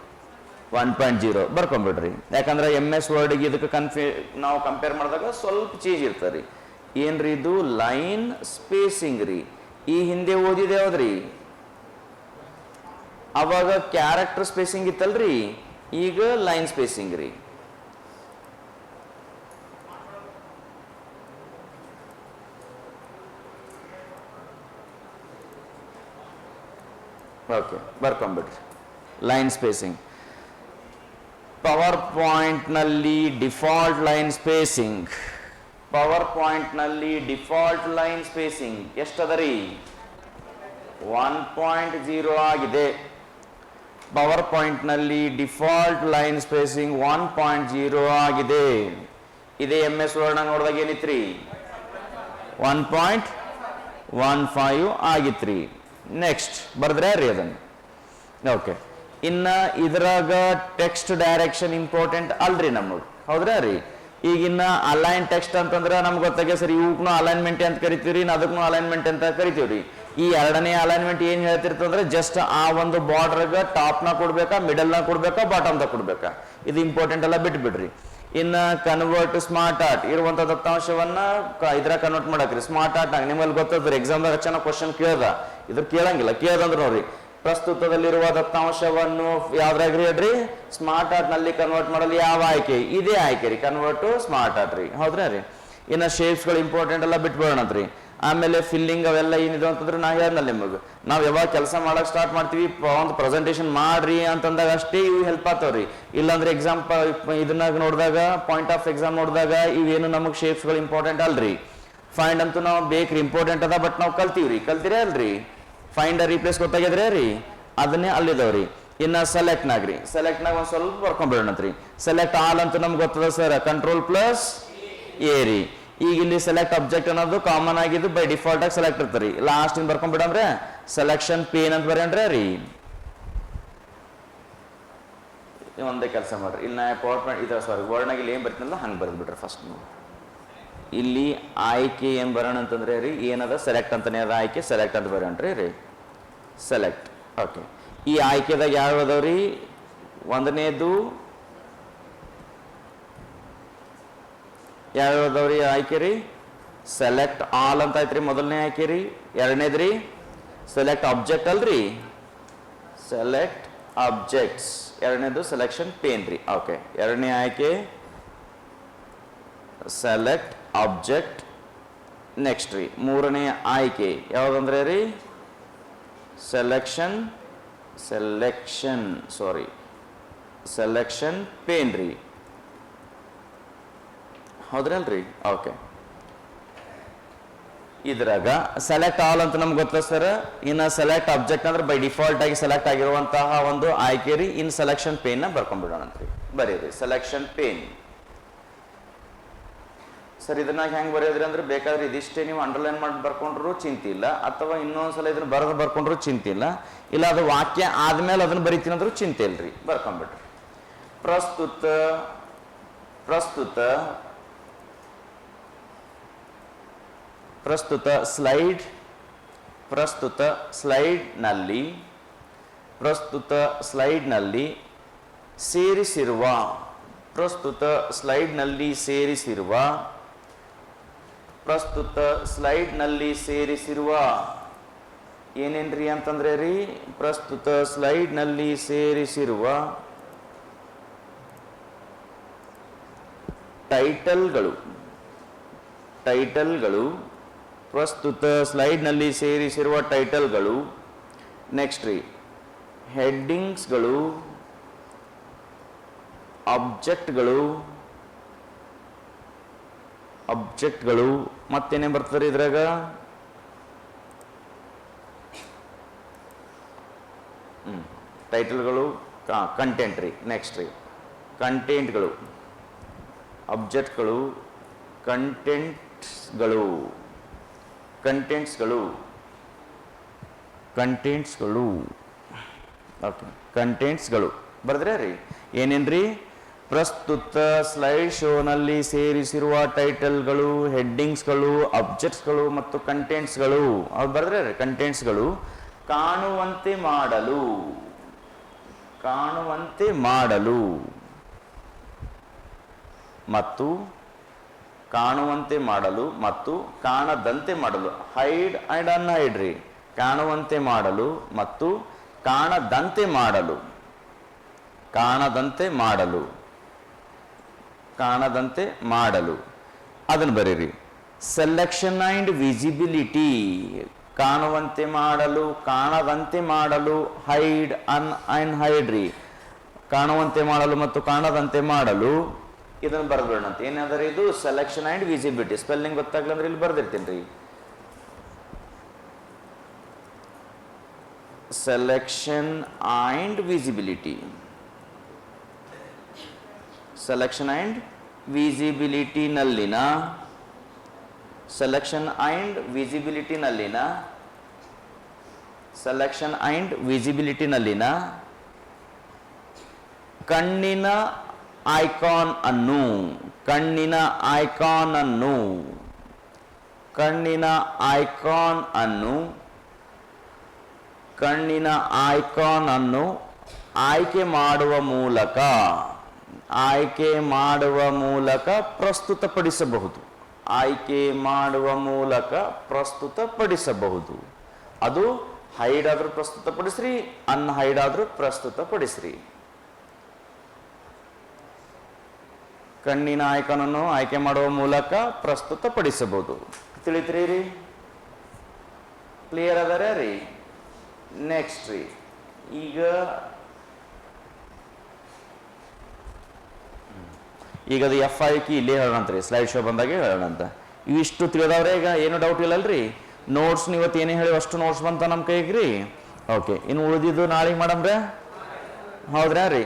1.0 ಬರ್ಕೊಂಡ್ಬಿಡ್ರಿ. ಯಾಕಂದ್ರೆ MS ವರ್ಡ್ಗೆ ಇದಕ್ಕೆ ನಾವು ಕಂಪೇರ್ ಮಾಡಿದಾಗ ಸ್ವಲ್ಪ ಚೇಂಜ್ ಇರ್ತದೆ. ಏನ್ರಿ ಇದು? ಲೈನ್ ಸ್ಪೇಸಿಂಗ್ ರೀ. ಈ ಹಿಂದೆ ಓದಿದೆ ಯಾವ್ದ್ರಿ? ಅವಾಗ ಕ್ಯಾರೆಕ್ಟರ್ ಸ್ಪೇಸಿಂಗ್ ಇತ್ತಲ್ರಿ, ಈಗ ಲೈನ್ ಸ್ಪೇಸಿಂಗ್ ರೀ. ಓಕೆ, ಬರ್ಕೊಂಡ್ಬಿಡ್ರಿ. ಲೈನ್ ಸ್ಪೇಸಿಂಗ್ ಪವರ್ ಪಾಯಿಂಟ್ ನಲ್ಲಿ ಡಿಫಾಲ್ಟ್ ಲೈನ್ ಸ್ಪೇಸಿಂಗ್ ಎಷ್ಟದರಿ? 1.0 ಆಗಿದೆ. ಪವರ್ ಪಾಯಿಂಟ್ ನಲ್ಲಿ ಡಿಫಾಲ್ಟ್ ಲೈನ್ ಸ್ಪೇಸಿಂಗ್ 1.0 ಆಗಿದೆ. ಇದೇ MS ವರ್ಡ್ ನೋಡಿದಾಗ ಏನಿತ್ರಿ? 1.15 ಆಗಿತ್ರಿ. ನೆಕ್ಸ್ಟ್ ಬರ್ದ್ರೆ ರೀ ಅದನ್ನು. ಓಕೆ, ಇನ್ನ ಇದ್ರಾಗ ಟೆಕ್ಸ್ಟ್ ಡೈರೆಕ್ಷನ್ ಇಂಪಾರ್ಟೆಂಟ್ ಅಲ್ರಿ ನಮಗೆ, ಹೌದ್ರಾ ರೀ? ಈಗಿನ್ನ ಅಲೈನ್ ಟೆಕ್ಸ್ಟ್ ಅಂತಂದ್ರೆ ನಮ್ಗೆ ಗೊತ್ತಾಗ ಸರಿ, ಇವಕ್ಕೂ ಅಲೈನ್ಮೆಂಟ್ ಅಂತ ಕರಿತೀವ್ರಿ, ಅದಕ್ಕೂ ಅಲೈನ್ಮೆಂಟ್ ಅಂತ ಕರಿತೀವ್ರಿ. ಈ ಎರಡನೇ ಅಲೈನ್ಮೆಂಟ್ ಏನ್ ಹೇಳ್ತಿರ್ತಂದ್ರೆ ಜಸ್ಟ್ ಆ ಒಂದು ಬಾರ್ಡರ್ಗ ಟಾಪ್ ನ ಕೊಡ್ಬೇಕಾ, ಮಿಡಲ್ ನ ಕೊಡ್ಬೇಕಾ, ಬಾಟಮ್ ನ ಕೊಡ್ಬೇಕಾ, ಇದು ಇಂಪಾರ್ಟೆಂಟ್ ಎಲ್ಲ ಬಿಟ್ಬಿಡ್ರಿ. ಇನ್ನ ಕನ್ವರ್ಟ್ ಸ್ಮಾರ್ಟ್ ಆರ್ಟ್ ಇರುವಂತ ದತ್ತಾಂಶವನ್ನ ಇದ್ರ ಕನ್ವರ್ಟ್ ಮಾಡಕ್ರಿ. ಸ್ಮಾರ್ಟ್ ಆರ್ಟ್ ನಾಗ ನಿಮ್ಮಲ್ಲಿ ಗೊತ್ತದ್ರಿ, ಎಕ್ಸಾಮ್ದಾಗ ಚೆನ್ನಾಗಿ ಕ್ವಶನ್ ಕೇಳ್ದ, ಇದ್ರ ಕೇಳಂಗಿಲ್ಲ ನೋಡ್ರಿ. ಪ್ರಸ್ತುತದಲ್ಲಿರುವ ದತ್ತಾಂಶವನ್ನು ಯಾವ್ದ್ರಾಗ್ರಿ ಹೇಳ್ರಿ? ಸ್ಮಾರ್ಟ್ ಆರ್ಟ್ ನಲ್ಲಿ ಕನ್ವರ್ಟ್ ಮಾಡಲು ಯಾವ ಆಯ್ಕೆ? ಇದೇ ಆಯ್ಕೆ ರೀ, ಕನ್ವರ್ಟ್ ಟು ಸ್ಮಾರ್ಟ್ ಆರ್ಟ್ ರೀ, ಹೌದ್ರಾ ರೀ? ಇನ್ನ ಶೇಪ್ಸ್ ಗಳು ಇಂಪಾರ್ಟೆಂಟ್ ಎಲ್ಲ ಬಿಟ್ಬಿಡೋಣಂತ್ರಿ. ಆಮೇಲೆ ಫಿಲ್ಲಿಂಗ್ ಅವೆಲ್ಲ ಏನಿದೆ ಅಂತಂದ್ರೆ ನಾ ಹೇಳ್ನಲ್ಲ ನಿಮಗೆ, ನಾವ್ ಯಾವಾಗ ಕೆಲಸ ಮಾಡಕ್ ಸ್ಟಾರ್ಟ್ ಮಾಡ್ತೀವಿ, ಒಂದು ಪ್ರೆಸೆಂಟೇಶನ್ ಮಾಡ್ರಿ ಅಂತಂದಾಗ ಅಷ್ಟೇ ಇವು ಹೆಲ್ಪ್ ಆಗ್ತಾವ್ರಿ. ಇಲ್ಲಾಂದ್ರೆ ಎಕ್ಸಾಮ್ ಇದನ್ನ ನೋಡಿದಾಗ, ಪಾಯಿಂಟ್ ಆಫ್ ಎಕ್ಸಾಮ್ ನೋಡಿದಾಗ ಇವೇನು ನಮಗ್ ಶೇಪ್ಸ್ ಗಳು ಇಂಪಾರ್ಟೆಂಟ್ ಅಲ್ರಿ. ಫೈಂಡ್ ಅಂತೂ ನಾವು ಬೇಕ್ರಿ, ಇಂಪಾರ್ಟೆಂಟ್ ಅದ, ಬಟ್ ನಾವು ಕಲ್ತೀರಾ ಅಲ್ರಿ? ಫೈಂಡ್ ರೀಪ್ಲೇಸ್ ಗೊತ್ತಾಗಿದ್ರೆ ರೀ, ಅದನ್ನೇ ಅಲ್ಲಿದವ್ರಿ. ಇನ್ನ ಸೆಲೆಕ್ಟ್ ನಾಗ ಒಂದ್ ಸ್ವಲ್ಪ ಬರ್ಕೊಂಡ್ಬಿಡೋಣತ್ರಿ. ಸೆಲೆಕ್ಟ್ ಆಲ್ ಅಂತ ನಮ್ಗೆ ಗೊತ್ತದ ಸರ್, ಕಂಟ್ರೋಲ್ ಪ್ಲಸ್ ಎ ರೀ. ಈಗ ಇಲ್ಲಿ ಸೆಲೆಕ್ಟ್ ಅಬ್ಜೆಕ್ಟ್ ಅನ್ನೋದು ಕಾಮನ್ ಆಗಿದ್ದು ಬೈ ಡಿಫಾಲ್ಟ್ ಆಗಿ select ಇರ್ತಾರಿ. Lost in ಬರ್ಕೊಂಡ್ಬಿಡಂದ್ರೆ selection pain ಅಂತ ಬರೇನ್ರಿ ರೀ. ಒಂದೇ ಕೆಲಸ ಮಾಡ್ರಿ, ಇಲ್ಲಿ ನಾ ಪವರ್ ಪಾಯಿಂಟ್ ಇದ್ರ ಸಾರಿ ವರ್ಡ್ನಾಗ ಇಲ್ಲಿ ಏನ್ ಬರ್ತೀನಲ್ಲ ಹಂಗೆ ಬರೆದ್ಬಿಟ್ರಿ. ಫಸ್ಟ್ ಇಲ್ಲಿ ಆಯ್ಕೆ ಏನ್ ಬರೋಣ ಅಂತಂದ್ರೆ ರೀ, ಏನದ ಸೆಲೆಕ್ಟ್ ಅಂತಾನೆ ಅದ ಆಯ್ಕೆ, ಸೆಲೆಕ್ಟ್ ಅಂತ ಬರೋಣ್ರಿ ರೀ, ಸೆಲೆಕ್ಟ್. ಓಕೆ, ಈ ಆಯ್ಕೆದಾಗ ಯಾವ ಅದಾವ್ರಿ? ಒಂದನೇದು ಯಾವ್ಯಾವ್ದವ್ರಿ ಆಯ್ಕೆ ರೀ? ಸೆಲೆಕ್ಟ್ ಆಲ್ ಅಂತ ಐತ್ರಿ ಮೊದಲನೇ ಆಯ್ಕೆ ರೀ. ಎರಡನೇದ್ರಿ ಸೆಲೆಕ್ಟ್ ಆಬ್ಜೆಕ್ಟ್ ಅಲ್ರಿ, ಸೆಲೆಕ್ಟ್ ಆಬ್ಜೆಕ್ಟ್ಸ್. ಎರಡನೇದು ಸೆಲೆಕ್ಷನ್ ಪೇನ್ ರೀ. ಓಕೆ, ಎರಡನೇ ಆಯ್ಕೆ ಸೆಲೆಕ್ಟ್ ಆಬ್ಜೆಕ್ಟ್. ನೆಕ್ಸ್ಟ್ ರೀ ಮೂರನೇ ಆಯ್ಕೆ ಯಾವ್ದಂದ್ರೆ ರೀ? ಸೆಲೆಕ್ಷನ್ ಪೇನ್ ರೀ. ಹೌದ್ರಲ್ರಿ? ಓಕೆ. ಇದ್ರಾಗ ಸೆಲೆಕ್ಟ್ ಆಲ್ ಅಂತ ನಮ್ಗೆ ಗೊತ್ತ ಸರ್. ಇನ್ನು ಸೆಲೆಕ್ಟ್ ಅಬ್ಜೆಕ್ಟ್ ಅಂದ್ರೆ ಬೈ ಡಿಫಾಲ್ಟ್ ಆಗಿ ಸೆಲೆಕ್ಟ್ ಆಗಿರುವಂತಹ ಒಂದು ಆಯ್ಕೆ ರೀ. ಇನ್ ಸೆಲೆಕ್ಷನ್ ಪೇನ್ ನ ಬರ್ಕೊಂಡ್ಬಿಡೋಣ ಅಂತ್ರಿ. ಬರೀರಿ ಸೆಲೆಕ್ಷನ್ ಪೇನ್. ಸರ್ ಇದನ್ನ ಹೆಂಗ್ ಬರೆಯೋದ್ರಿ ಅಂದ್ರೆ ಬೇಕಾದ್ರೆ ಇದಿಷ್ಟೇ ನೀವು ಅಂಡರ್ಲೈನ್ ಮಾಡಿ ಬರ್ಕೊಂಡ್ರು ಚಿಂತೆ ಇಲ್ಲ, ಅಥವಾ ಇನ್ನೊಂದ್ಸಲ ಇದನ್ನ ಬರ್ಕೊಂಡ್ರು ಚಿಂತೆ ಇಲ್ಲ, ಇಲ್ಲ ಅದು ವಾಕ್ಯ ಆದ್ಮೇಲೆ ಅದನ್ನ ಬರೀತೀನಿ ಅಂದ್ರೂ ಚಿಂತೆ ಇಲ್ರಿ, ಬರ್ಕೊಂಡ್ಬಿಟ್ರಿ. ಪ್ರಸ್ತುತ ಸ್ಲೈಡ್ನಲ್ಲಿ ಸೇರಿಸಿರುವ ಏನೇನ್ರಿ ಅಂತಂದ್ರೆ ರೀ, ಪ್ರಸ್ತುತ ಸ್ಲೈಡ್ನಲ್ಲಿ ಸೇರಿಸಿರುವ ಟೈಟಲ್ಗಳು, ಪ್ರಸ್ತುತ ಸ್ಲೈಡ್ನಲ್ಲಿ ಸೇರಿಸಿರುವ ಟೈಟಲ್ಗಳು. ನೆಕ್ಸ್ಟ್ ರೀ ಹೆಡ್ಡಿಂಗ್ಸ್ಗಳು, ಅಬ್ಜೆಕ್ಟ್ಗಳು ಮತ್ತೇನೇ ಬರ್ತದೆ ಇದ್ರಾಗ, ಟೈಟಲ್ಗಳು, ಕಂಟೆಂಟ್ ರೀ. ನೆಕ್ಸ್ಟ್ ರೀ ಕಂಟೆಂಟ್ಗಳು, ಅಬ್ಜೆಕ್ಟ್ಗಳು, ಕಂಟೆಂಟ್ಸ್ಗಳು ಓಕೆ, ಕಂಟೆಂಟ್ಸ್ಗಳು ಬರೆದ್ರೆ ರೀ ಏನೇನ್ರಿ, ಪ್ರಸ್ತುತ ಸ್ಲೈಡ್ ಶೋನಲ್ಲಿ ಸೇರಿಸಿರುವ ಟೈಟಲ್ಗಳು, ಹೆಡ್ಡಿಂಗ್ಸ್ಗಳು, ಅಬ್ಜೆಕ್ಟ್ಸ್ಗಳು ಮತ್ತು ಕಂಟೆಂಟ್ಸ್ಗಳು. ಅವ್ರು ಬರೆದ್ರೆ ರೀ ಕಂಟೆಂಟ್ಸ್ಗಳು ಕಾಣುವಂತೆ ಮಾಡಲು ಮತ್ತು ಕಾಣದಂತೆ ಮಾಡಲು. ಹೈಡ್ ಅಂಡ್ ಅನ್ಹೈಡ್ ರೀ. ಕಾಣುವಂತೆ ಮಾಡಲು ಮತ್ತು ಕಾಣದಂತೆ ಮಾಡಲು ಅದನ್ನು ಬರೀರಿ. ಸೆಲೆಕ್ಷನ್ ಅಂಡ್ ವಿಸಿಬಿಲಿಟಿ, ಕಾಣುವಂತೆ ಮಾಡಲು, ಕಾಣದಂತೆ ಮಾಡಲು, ಹೈಡ್ ಅನ್ಹೈಡ್ ರೀ. ಕಾಣುವಂತೆ ಮಾಡಲು ಮತ್ತು ಕಾಣದಂತೆ ಮಾಡಲು ಇದನ್ನು ಬರೆದ್ಬಿಡೋಣ ಅಂತ. ಏನಾದ್ರೆ ಇದು ಸೆಲೆಕ್ಷನ್ ಅಂಡ್ ವಿಸಿಬಿಲಿಟಿ. ಸ್ಪೆಲ್ಲಿಂಗ್ ಗೊತ್ತಾಗ್ಲಂದ್ರೆ ಇಲ್ಲಿ ಬರ್ದಿರ್ತೀನಿ ರೀ. Selection and visibility, selection and ವಿಸಿಬಿಲಿಟಿನಲ್ಲಿನ ಕಣ್ಣಿನ ಐಕಾನ್ ಅನ್ನು ಆಯ್ಕೆ ಮಾಡುವ ಮೂಲಕ ಪ್ರಸ್ತುತಪಡಿಸಬಹುದು. ಅದು ಹೈಡ್ ಆದ್ರೂ ಪ್ರಸ್ತುತಪಡಿಸ್ರಿ, ಅನ್ಹೈಡ್ ಆದ್ರೂ ಪ್ರಸ್ತುತಪಡಿಸ್ರಿ. ಕಣ್ಣಿನ ಐಕಾನ್ ಅನ್ನು ಆಯ್ಕೆ ಮಾಡುವ ಮೂಲಕ ಪ್ರಸ್ತುತಪಡಿಸಬಹುದು. ತಿಳಿತ್ರಿ ರೀ? ಕ್ಲಿಯರ್ ಅದಾರ ರೀ? ನೆಕ್ಸ್ಟ್ ರೀ, ಈಗ ಅದು ಎಫ್ ಐ ಕಿ ಇಲ್ಲೇ ಹೇಳೋಣಂತ್ರಿ, ಸ್ಲೈಡ್ ಶೋ ಬಂದಾಗೆ ಹೇಳೋಣಂತ. ಇವಿಷ್ಟು ತಿಳಿದವ್ರೆ, ಈಗ ಏನು ಡೌಟ್ ಇಲ್ಲಲ್ರಿ? ನೋಟ್ಸ್ ಇವತ್ತು ಏನೇ ಹೇಳಿ ಅಷ್ಟು ನೋಟ್ಸ್ ಬಂತ ನಮ್ಮ ಕೈಗೆ ರೀ. ಓಕೆ, ಇನ್ನು ಉಳಿದಿದ್ದು ನಾಳೆಗೆ ಮಾಡಮ್ರೆ, ಹೌದ್ರಾ ರೀ?